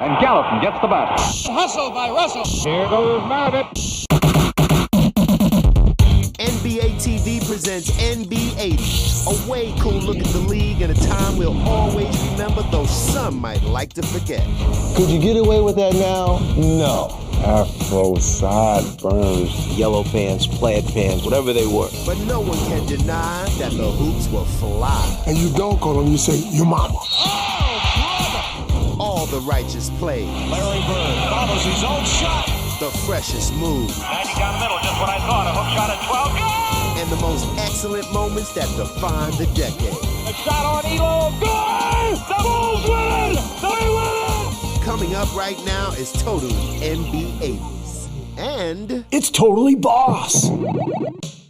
And Gallatin gets the bat. Hustle by Russell. Here goes Margaret. NBA TV presents NBA, a way cool look at the league in a time we'll always remember, though some might like to forget. Could you get away with that now? No. Afro, sideburns, yellow pants, plaid pants, whatever they were. But no one can deny that the hoops will fly. And you don't call them, you say, your mama. Oh, brother! All the righteous plays. Larry Bird follows his own shot. The freshest moves. 90 down the middle, just what I thought. A hook shot at 12. Good! And the most excellent moments that define the decade. A shot on Elo. Good! The Bulls win! They win! Coming up right now is totally NBA80s. And It's totally boss.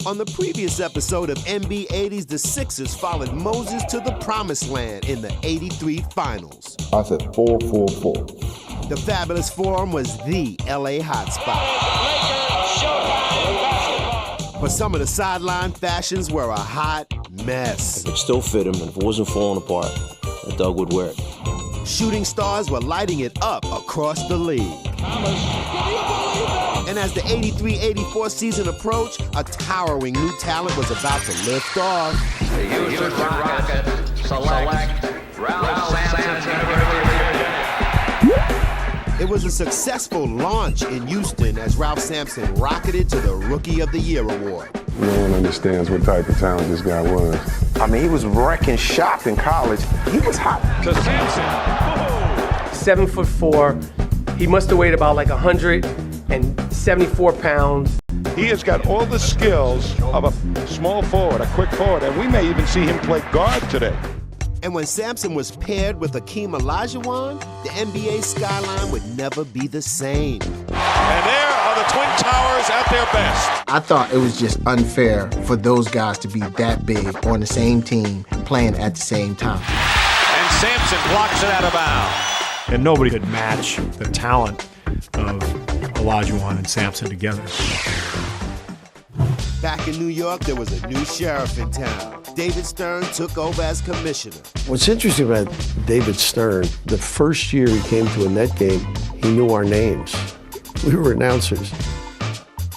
on the previous episode of NBA80s, the Sixers followed Moses to the promised land in the 83 finals. I said 4-4-4. The Fabulous Forum was the LA hotspot. But some of the sideline fashions were a hot mess. If it still fit him, and if it wasn't falling apart, Doug would wear it. Shooting stars were lighting it up across the league. And as the 83-84 season approached, a towering new talent was about to lift off. The Houston Rockets select Ralph Sampson. It was a successful launch in Houston as Ralph Sampson rocketed to the Rookie of the Year award. No one understands what type of talent this guy was. I mean, he was wrecking shop in college. He was hot. To Sampson. 7'4". He must have weighed about like 174 pounds. He has got all the skills of a small forward, a quick forward, and we may even see him play guard today. And when Sampson was paired with Hakeem Olajuwon, the NBA skyline would never be the same. And there are the Twin Towers at their best. I thought it was just unfair for those guys to be that big on the same team playing at the same time. And Sampson blocks it out of bounds. And nobody could match the talent of Olajuwon and Sampson together. Back in New York, there was a new sheriff in town. David Stern took over as commissioner. What's interesting about David Stern, the first year he came to a net game, he knew our names. We were announcers.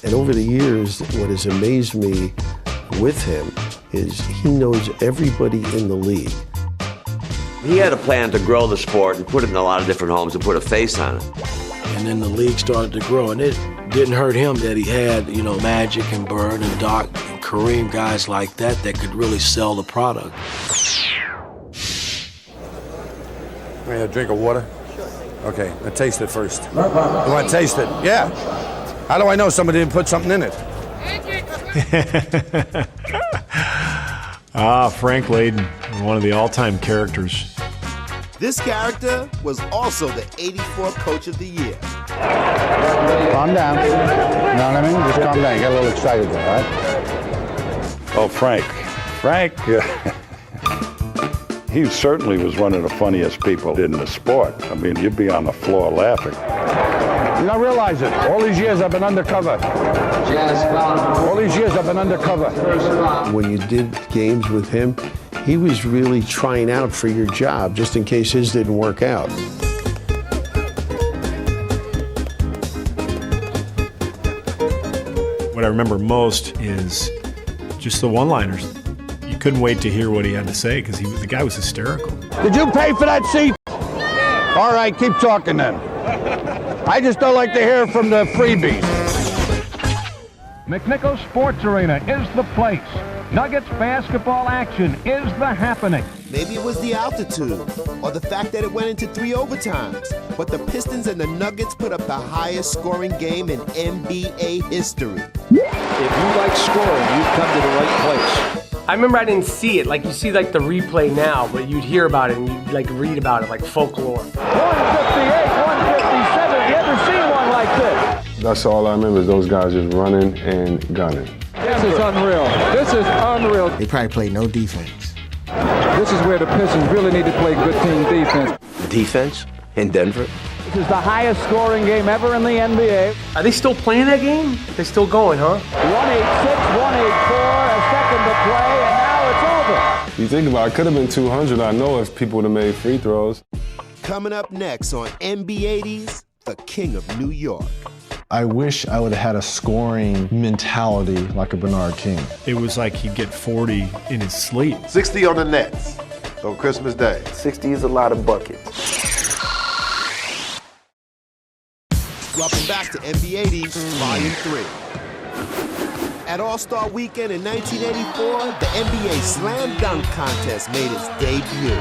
And over the years, what has amazed me with him is he knows everybody in the league. He had a plan to grow the sport and put it in a lot of different homes and put a face on it. And then the league started to grow, and it didn't hurt him that he had, Magic and Bird and Doc and Kareem, guys like that could really sell the product. May I have a drink of water? Sure. Okay, let's taste it first. You want to taste it? Yeah. How do I know somebody didn't put something in it? Frank Layden, one of the all-time characters. This character was also the 84 Coach of the Year. Calm down. You know what I mean? Just calm down. Get a little excited there, all right? Oh, Frank. He certainly was one of the funniest people in the sport. I mean, you'd be on the floor laughing. You don't realize it. All these years I've been undercover. All these years I've been undercover. When you did games with him, he was really trying out for your job just in case his didn't work out. What I remember most is just the one-liners. You couldn't wait to hear what he had to say because the guy was hysterical. Did you pay for that seat? All right, keep talking then. I just don't like to hear from the freebies. McNichols Sports Arena is the place. Nuggets basketball action is the happening. Maybe it was the altitude or the fact that it went into 3 overtimes. But the Pistons and the Nuggets put up the highest scoring game in NBA history. If you like scoring, you've come to the right place. I remember I didn't see it. Like you see like the replay now, but you'd hear about it and you'd like read about it like folklore. 158, 157. You ever seen one like this? That's all I remember is those guys just running and gunning. This is unreal. This is unreal. They probably played no defense. This is where the Pistons really need to play good team defense. Defense in Denver. This is the highest scoring game ever in the NBA. Are they still playing that game? They're still going, huh? 186, 184, a second to play, and now it's over. You think about it, could have been 200, I know, if people would have made free throws. Coming up next on MB80s, the King of New York. I wish I would have had a scoring mentality like a Bernard King. It was like he'd get 40 in his sleep. 60 on the Nets on Christmas Day. 60 is a lot of buckets. Welcome back to MB80s, Volume 3. At All-Star Weekend in 1984, the NBA Slam Dunk Contest made its debut.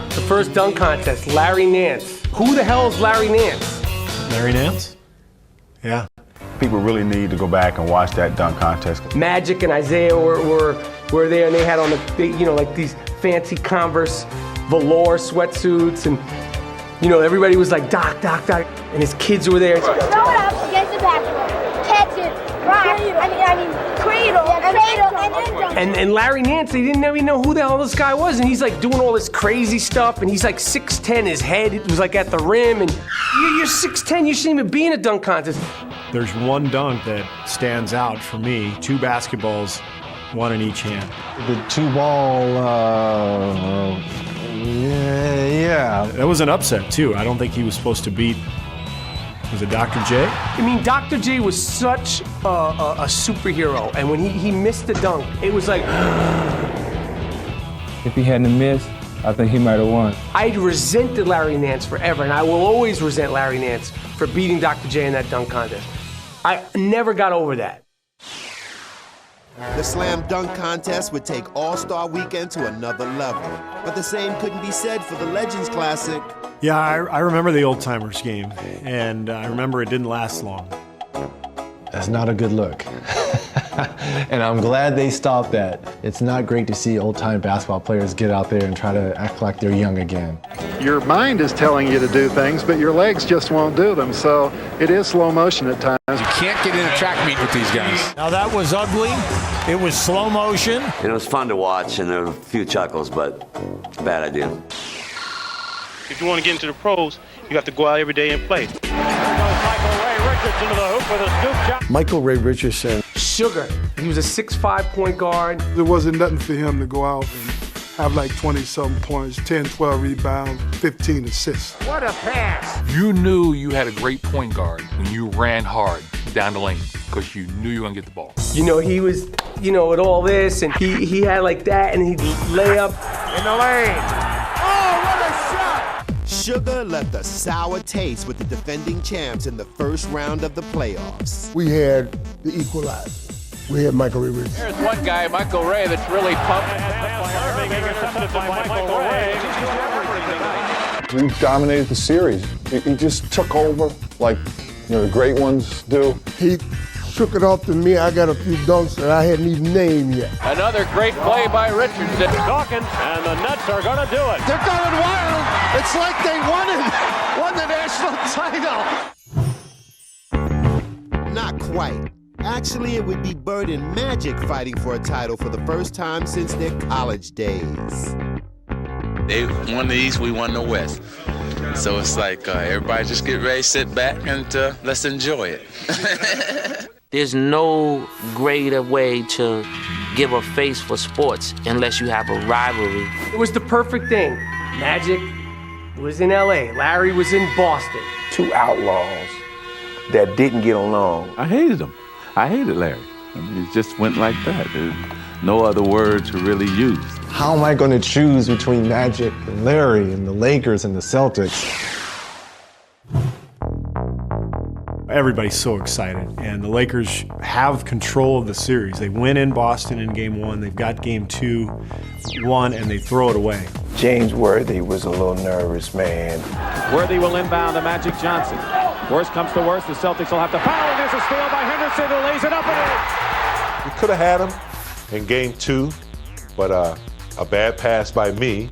The first dunk contest, Larry Nance. Who the hell is Larry Nance? Larry Nance? Yeah. People really need to go back and watch that dunk contest. Magic and Isaiah were there, and they had on like these fancy Converse velour sweatsuits, and everybody was like, Doc, and his kids were there. Throw it up against the basketball, catch it, rock, cradle, and then dunk. And Larry Nance, they didn't even know who the hell this guy was, and he's like doing all this crazy stuff, and he's like 6'10", his head was like at the rim, and you're 6'10", you shouldn't even be in a dunk contest. There's one dunk that stands out for me, 2 basketballs, one in each hand. The 2-ball, yeah. That was an upset too. I don't think he was supposed to beat, was it Dr. J? I mean, Dr. J was such a superhero, and when he missed the dunk, it was like... If he hadn't missed, I think he might have won. I resented Larry Nance forever, and I will always resent Larry Nance for beating Dr. J in that dunk contest. I never got over that. The Slam Dunk Contest would take All-Star Weekend to another level. But the same couldn't be said for the Legends Classic. Yeah, I remember the Old Timers game, and I remember it didn't last long. That's not a good look. And I'm glad they stopped that. It's not great to see old-time basketball players get out there and try to act like they're young again. Your mind is telling you to do things, but your legs just won't do them, so it is slow motion at times. You can't get in a track meet with these guys. Now that was ugly. It was slow motion. And it was fun to watch, and there were a few chuckles, but bad idea. If you want to get into the pros, you have to go out every day and play. Into the hoop with a scoop shot. Michael Ray Richardson. Sugar. He was a 6'5" point guard. There wasn't nothing for him to go out and have like 20-something points, 10, 12 rebounds, 15 assists. What a pass. You knew you had a great point guard when you ran hard down the lane because you knew you were going to get the ball. He was, with all this, and he had like that, and he'd lay up. In the lane. Sugar left a sour taste with the defending champs in the first round of the playoffs. We had the equalizer. We had Michael Ray Richardson. There's one guy, Michael Ray, that's really pumped. He dominated the series. He just took over like the great ones do. He took it off to me. I got a few dunks that I hadn't even named yet. Another great play by Richardson. Dawkins, and the Nets are going to do it. They're going wild. It's like they won the national title. Not quite. Actually, it would be Bird and Magic fighting for a title for the first time since their college days. They won the East, we won the West. So it's like everybody just get ready, sit back, and let's enjoy it. There's no greater way to give a face for sports unless you have a rivalry. It was the perfect thing. Magic was in LA, Larry was in Boston. 2 outlaws that didn't get along. I hated him. I hated Larry. I mean, it just went like that. There's no other word to really use. How am I going to choose between Magic and Larry and the Lakers and the Celtics? Everybody's so excited, and the Lakers have control of the series. They win in Boston in Game 1. They've got Game 2 won, and they throw it away. James Worthy was a little nervous, man. Worthy will inbound to Magic Johnson. Worst comes to worst, the Celtics will have to foul, and there's a steal by Henderson who lays it up and in. We could have had him in Game 2, but a bad pass by me.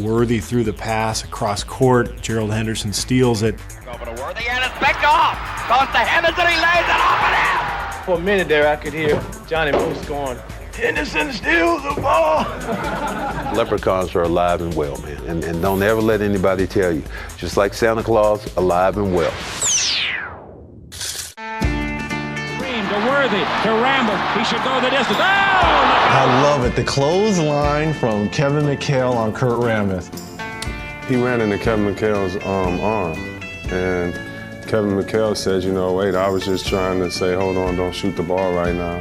Worthy threw the pass across court. Gerald Henderson steals it. Over to Worthy, and it's picked off. Goes to Henderson, he lays it off and in. For a minute there, I could hear Johnny Moose going, Henderson steals the ball. Leprechauns are alive and well, man. And don't ever let anybody tell you. Just like Santa Claus, alive and well. To Worthy, to Ramble. He should go the distance. Oh! I love it. The clothesline from Kevin McHale on Kurt Rambis. He ran into Kevin McHale's arm, and Kevin McHale said, you know, wait, I was just trying to say, hold on, don't shoot the ball right now.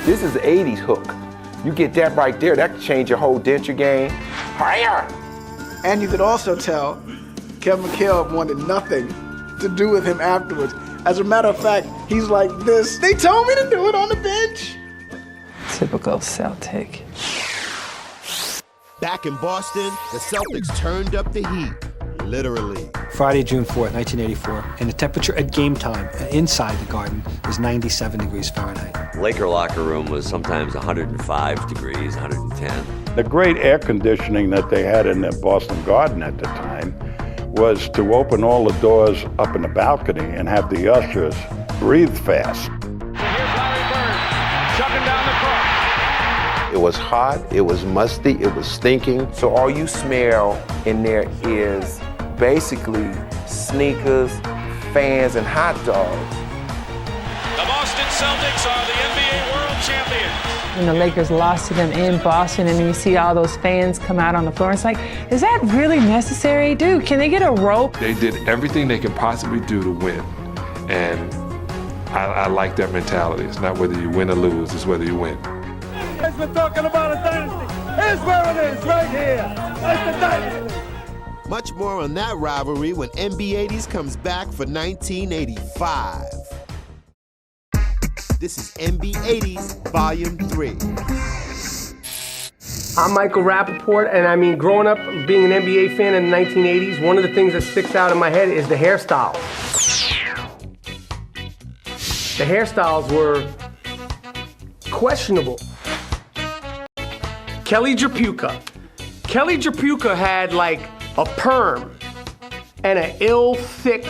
This is the 80s hook. You get that right there, that could change your whole denture game. Higher! And you could also tell Kevin McHale wanted nothing to do with him afterwards. As a matter of fact, he's like this. They told me to do it on the bench. Typical Celtic. Back in Boston, the Celtics turned up the heat, literally. Friday, June 4th, 1984, and the temperature at game time inside the Garden is 97 degrees Fahrenheit. Laker locker room was sometimes 105 degrees, 110. The great air conditioning that they had in the Boston Garden at the time was to open all the doors up in the balcony and have the ushers breathe fast. Chucking down the court. It was hot, it was musty, it was stinking. So all you smell in there is basically sneakers, fans, and hot dogs. The Boston Celtics are the NBA World Champions. When the Lakers lost to them in Boston, and then you see all those fans come out on the floor, it's like, is that really necessary? Dude, can they get a rope? They did everything they could possibly do to win. And I like that mentality. It's not whether you win or lose, it's whether you win. As we're talking about a dynasty, here's where it is, right here. That's the dynasty. Much more on that rivalry when NBA80s comes back for 1985. This is NBA80s Volume 3. I'm Michael Rappaport, and I mean, growing up, being an NBA fan in the 1980s, one of the things that sticks out in my head is the hairstyle. The hairstyles were questionable. Kelly Drapuka. Kelly Drapuka had like a perm and an ill, thick,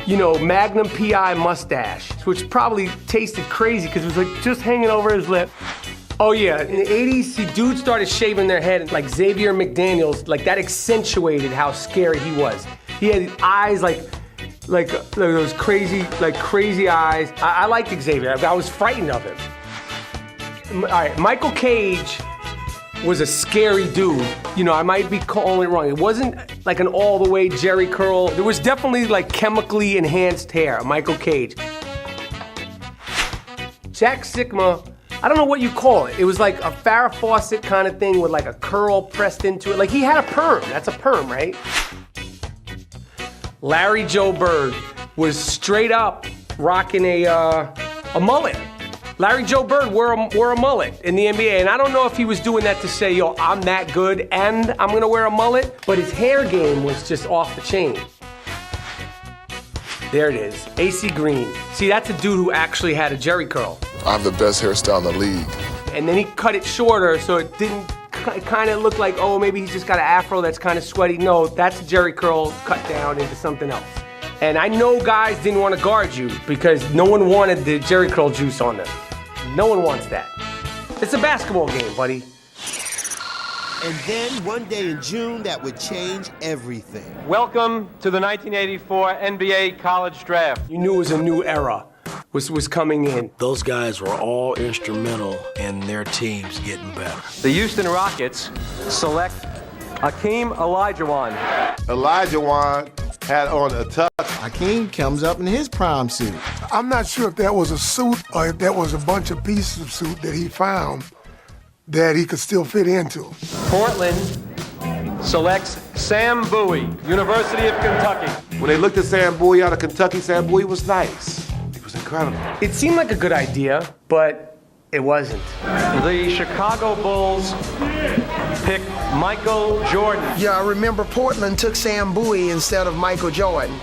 Magnum PI mustache, which probably tasted crazy because it was like just hanging over his lip. Oh yeah, in the 80s, dudes started shaving their head like Xavier McDaniels, like that accentuated how scary he was. He had eyes like those crazy eyes. I liked Xavier. I was frightened of him. All right, Michael Cage was a scary dude. I might be calling it wrong. It wasn't like an all the way Jerry curl. There was definitely like chemically enhanced hair, Michael Cage. Jack Sikma, I don't know what you call it. It was like a Farrah Fawcett kind of thing with like a curl pressed into it. Like he had a perm. That's a perm, right? Larry Joe Bird was straight up rocking a mullet. Larry Joe Bird wore a mullet in the NBA, and I don't know if he was doing that to say, yo, I'm that good and I'm gonna wear a mullet, but his hair game was just off the chain. There it is, AC Green. See, that's a dude who actually had a Jerry curl. I have the best hairstyle in the league. And then he cut it shorter so it didn't kind of look like, oh, maybe he's just got an afro that's kind of sweaty. No, that's a Jerry curl cut down into something else. And I know guys didn't want to guard you because no one wanted the Jerry curl juice on them. No one wants that. It's a basketball game, buddy. And then one day in June, that would change everything. Welcome to the 1984 NBA College Draft. You knew it was a new era was coming in. Those guys were all instrumental in their teams getting better. The Houston Rockets select Hakeem Olajuwon. Olajuwon had on a tux. Hakeem comes up in his prime suit. I'm not sure if that was a suit or if that was a bunch of pieces of suit that he found that he could still fit into. Portland selects Sam Bowie, University of Kentucky. When they looked at Sam Bowie out of Kentucky, Sam Bowie was nice. He was incredible. It seemed like a good idea, but it wasn't. The Chicago Bulls pick Michael Jordan. Yeah, I remember Portland took Sam Bowie instead of Michael Jordan.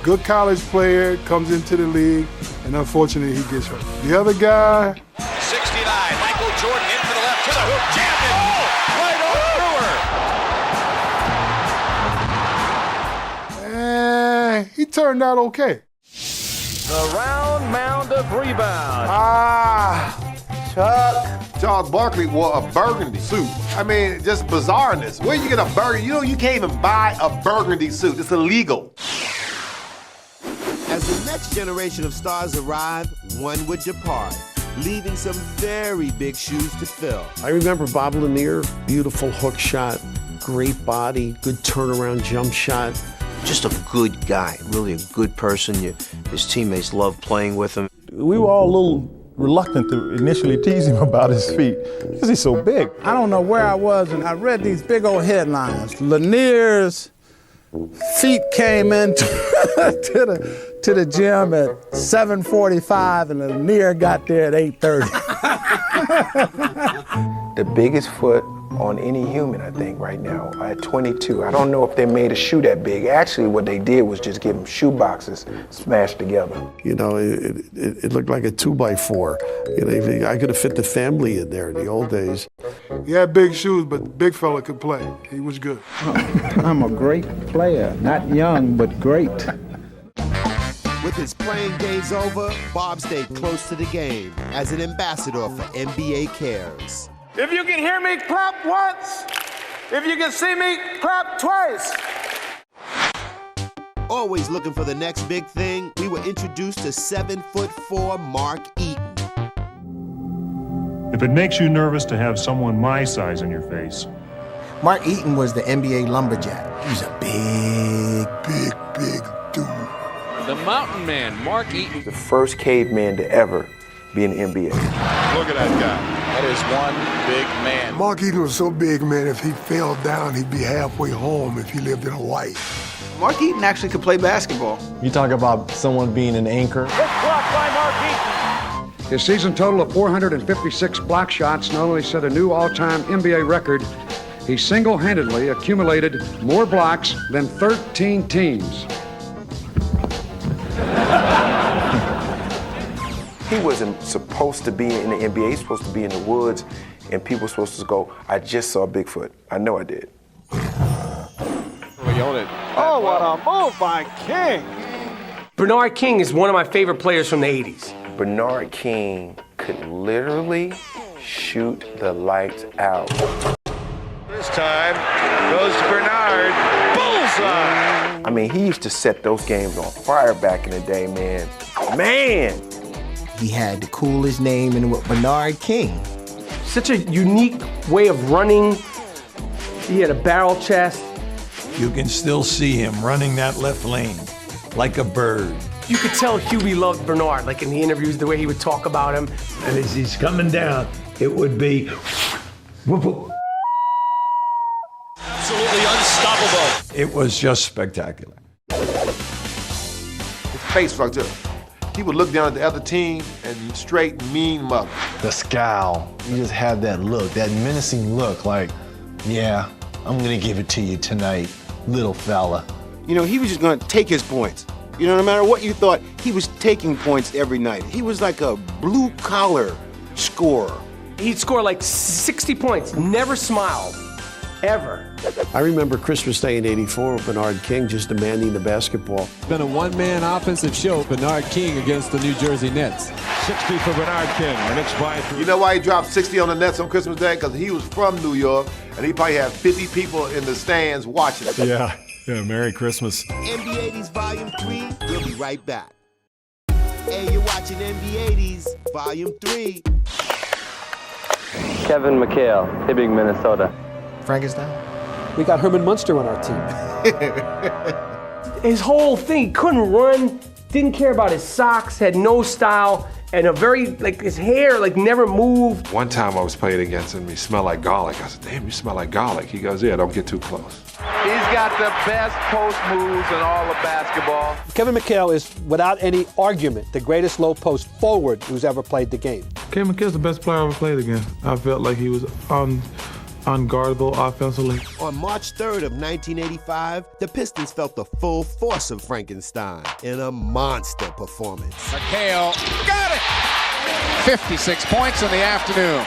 Good college player comes into the league, and unfortunately he gets hurt. The other guy, 69, Michael Jordan in for the left to the hoop, jammed it, right over. he turned out okay. The round mound of rebound. Chuck. Charles Barkley wore a burgundy suit. I mean, just bizarreness. Where you get a burgundy? You can't even buy a burgundy suit. It's illegal. As the next generation of stars arrived, one would depart, leaving some very big shoes to fill. I remember Bob Lanier, beautiful hook shot, great body, good turnaround jump shot. Just a good guy, really a good person. His teammates loved playing with him. We were all a little reluctant to initially tease him about his feet because he's so big. I don't know where I was, and I read these big old headlines. Lanier's feet came into to the gym at 7:45, and Lanier got there at 8:30. The biggest foot on any human, I think, right now, at 22. I don't know if they made a shoe that big. Actually, what they did was just give them shoe boxes smashed together. You know, it looked like a 2x4. You know, I could have fit the family in there in the old days. He had big shoes, but big fella could play. He was good. I'm a great player, not young, but great. With his playing days over, Bob stayed close to the game as an ambassador for NBA Cares. If you can hear me, clap once. If you can see me, clap twice. Always looking for the next big thing, we were introduced to 7'4" Mark Eaton. If it makes you nervous to have someone my size in your face. Mark Eaton was the NBA lumberjack. He was a big dude. The mountain man, Mark Eaton. The first caveman to ever be in the NBA. Look at that guy. That is one big man. Mark Eaton was so big, man, if he fell down, he'd be halfway home if he lived in Hawaii. Mark Eaton actually could play basketball. You talk about someone being an anchor. Good block by Mark Eaton. His season total of 456 block shots not only set a new all-time NBA record, he single-handedly accumulated more blocks than 13 teams. He wasn't supposed to be in the NBA. He was supposed to be in the woods, and people were supposed to go, I just saw Bigfoot. I know I did. Oh, what a move by King. Bernard King is one of my favorite players from the 80s. Bernard King could literally shoot the lights out. This time goes to Bernard. Bullseye! I mean, he used to set those games on fire back in the day, man. Man! He had the coolest name in the world, Bernard King. Such a unique way of running. He had a barrel chest. You can still see him running that left lane like a bird. You could tell Hubie loved Bernard, like in the interviews, the way he would talk about him. And as he's coming down, it would be whoop, whoop. Absolutely unstoppable. It was just spectacular. His face fucked up. He would look down at the other team and straight mean mother. The scowl. He just had that look, that menacing look, like, yeah, I'm gonna give it to you tonight, little fella. You know, he was just gonna take his points. You know, no matter what you thought, he was taking points every night. He was like a blue-collar scorer. He'd score like 60 points, never smiled, ever. I remember Christmas Day in '84 with Bernard King just demanding the basketball. Been a one-man offensive show, Bernard King against the New Jersey Nets. 60 for Bernard King. The Knicks by 3. You know why he dropped 60 on the Nets on Christmas Day? Because he was from New York, and he probably had 50 people in the stands watching. Yeah, Merry Christmas. NBA 80s Volume 3, we'll be right back. Hey, you're watching NBA 80s Volume 3. Kevin McHale, Hibbing, Minnesota. Frankenstein? We got Herman Munster on our team. His whole thing, he couldn't run, didn't care about his socks, had no style, and a very, like, his hair, like, never moved. One time I was playing against him, he smelled like garlic. I said, damn, you smell like garlic. He goes, yeah, don't get too close. He's got the best post moves in all of basketball. Kevin McHale is, without any argument, the greatest low post forward who's ever played the game. Kevin McHale's the best player I ever played against. I felt like he was unguardable offensively. On March 3rd of 1985, the Pistons felt the full force of Frankenstein in a monster performance. McHale got it! 56 points in the afternoon.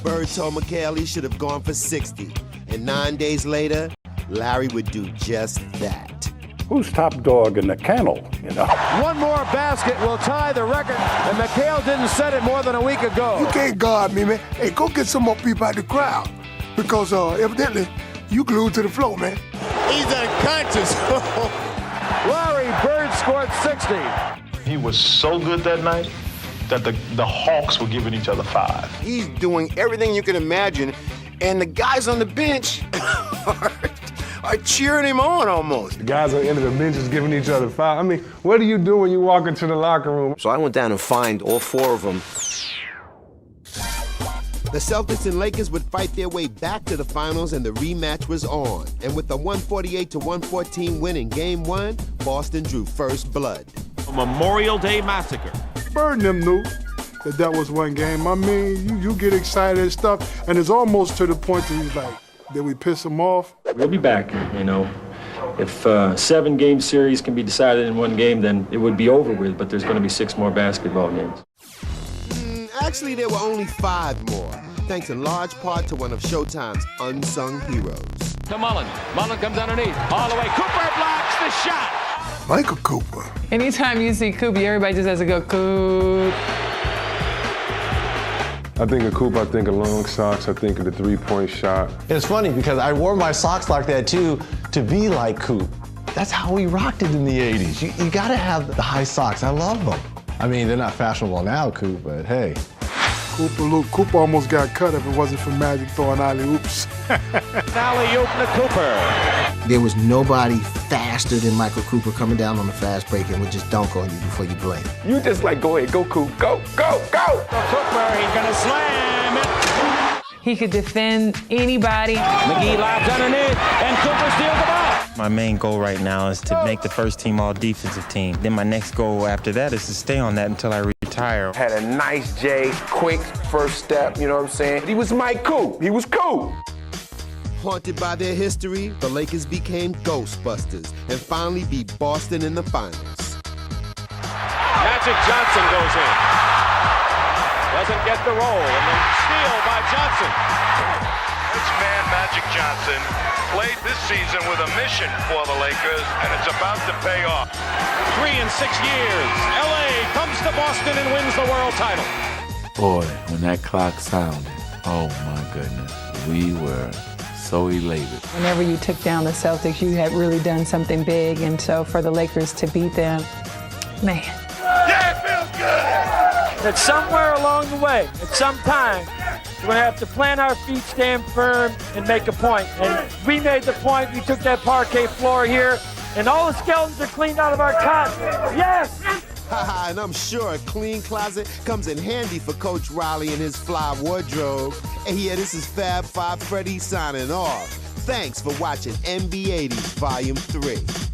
Bird told McHale he should have gone for 60. And 9 days later, Larry would do just that. Who's top dog in the kennel, you know? One more basket will tie the record, and McHale didn't set it more than a week ago. You can't guard me, man. Hey, go get some more people out the crowd. Because evidently, you glued to the floor, man. He's unconscious. Larry Bird scored 60. He was so good that night. that the Hawks were giving each other 5. He's doing everything you can imagine, and the guys on the bench are cheering him on almost. The guys on the end of the bench is giving each other 5. I mean, what do you do when you walk into the locker room? So I went down and found all 4 of them. The Celtics and Lakers would fight their way back to the finals, and the rematch was on. And with a 148-114 win in Game 1, Boston drew first blood. A Memorial Day massacre. Bird and them knew that was one game. I mean, you get excited and stuff, and it's almost to the point that he's like, did we piss him off? We'll be back, you know. If 7-game series can be decided in one game, then it would be over with, but there's going to be 6 more basketball games. Actually, there were only 5 more, thanks in large part to one of Showtime's unsung heroes. To Mullen. Mullen comes underneath. All the way. Cooper blocks the shot. Michael Cooper. Anytime you see Koopy, everybody just has to go, Coop. I think of Coop, I think of long socks, I think of the 3-point shot. It's funny because I wore my socks like that too to be like Coop. That's how we rocked it in the 80s. You gotta have the high socks. I love them. I mean, they're not fashionable now, Coop, but hey. Cooper almost got cut if it wasn't for Magic throwing alley-oops. Alley-oop to Cooper. There was nobody faster than Michael Cooper coming down on the fast break and would just dunk on you before you blink. You just like, go ahead, go Coop, go, go, go! Cooper, he's gonna slam it. He could defend anybody. McGee lobs underneath, and Cooper steals the ball. My main goal right now is to make the first team all-defensive team. Then my next goal after that is to stay on that until I retire. Had a nice J, quick first step, you know what I'm saying? He was Mike Coop. He was cool. Haunted by their history, the Lakers became Ghostbusters and finally beat Boston in the finals. Magic Johnson goes in. Doesn't get the roll, and then steal by Johnson. This man, Magic Johnson, played this season with a mission for the Lakers, and it's about to pay off. 3 in 6 years, LA comes to Boston and wins the world title. Boy, when that clock sounded, oh my goodness, we were so elated. Whenever you took down the Celtics, you had really done something big, and so for the Lakers to beat them, man. Yeah, it feels good! That somewhere along the way, at some time, we're going to have to plant our feet, stand firm, and make a point. And we made the point. We took that parquet floor here, and all the skeletons are cleaned out of our cot. Yes! And I'm sure a clean closet comes in handy for Coach Riley and his fly wardrobe. And yeah, this is Fab Five Freddy signing off. Thanks for watching NBA 80s Volume 3.